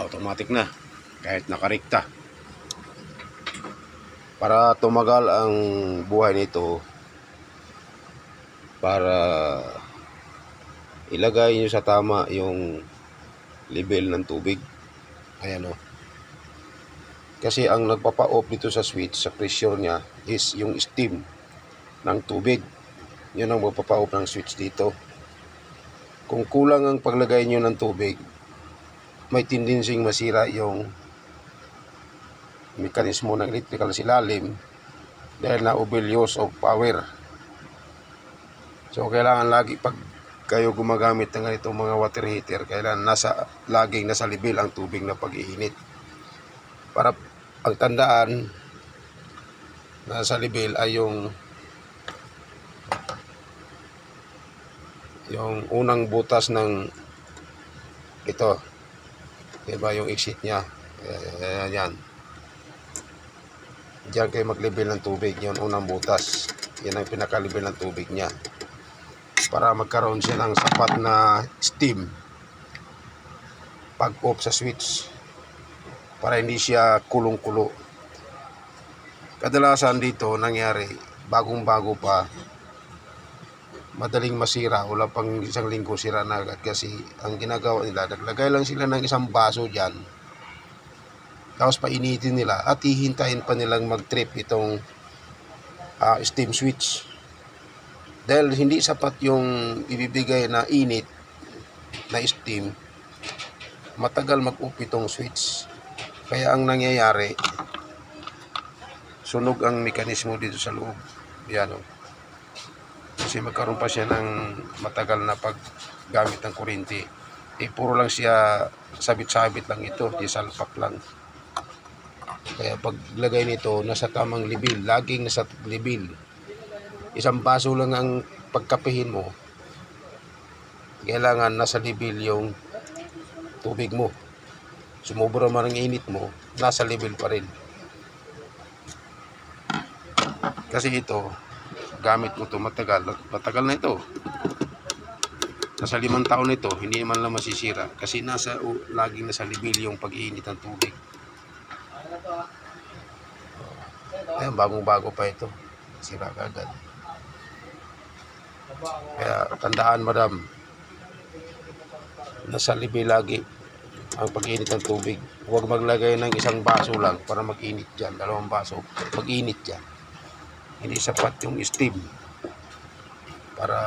automatic na kahit nakarikta. Para tumagal ang buhay nito, para ilagay nyo sa tama yung level ng tubig. Ayan o. Kasi ang nagpapa-off dito sa switch, sa pressure niya, is yung steam ng tubig. Yun ang magpapa-off ng switch dito. Kung kulang ang paglagay nyo ng tubig, may tendency masira yung mekanismo ng electrical silalim dahil na overuse of power. So kailangan lagi pag kayo gumagamit ng ganitong mga water heater, kailangan laging nasa level ang tubig na pag-iinit. Para ang tandaan nasa level ay yung unang butas ng ito, diba, yung exit nya. Yan. Diyan kayo mag-level ng tubig, yung unang butas. Yan ang pinaka-level ng tubig nya, para magkaroon siya ng sapat na steam pag off sa switch, para hindi siya kulong-kulo. Kadalasan dito nangyari, bagong-bago pa, madaling masira, wala pang isang linggo sira na agad. Kasi ang ginagawa nila, naglagay lang sila ng isang baso dyan, tapos painitin nila at hihintayin pa nilang mag-trip itong steam switch. Dahil hindi sapat yung ibibigay na init na steam, matagal mag-off itong switch. Kaya ang nangyayari, sunog ang mekanismo dito sa loob. Yan o. Kasi magkaroon pa siya ng matagal na paggamit ng kuryente. Puro lang siya sabit-sabit lang ito, di salpak lang. Kaya paglagay nito, nasa tamang level, laging nasa level. Isang baso lang ang pagkapihin mo, kailangan nasa level yung tubig mo. Sumubra man ang init mo, nasa level pa rin. Kasi ito, gamit ko ito matagal na ito. Nasa 5 taon na ito, hindi man lang masisira. Kasi laging nasa level yung pag-iinit ng tubig. Ayan, bagong-bago pa ito. Sira agad. Kaya tandaan, madam, nasa level lagi ang pag-init ng tubig. Huwag maglagay ng isang baso lang para mag-init dyan. 2 baso, mag-init dyan. Hindi sapat yung steam para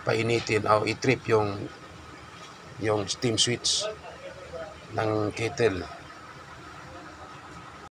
painitin o i-trip yung steam switch ng kettle.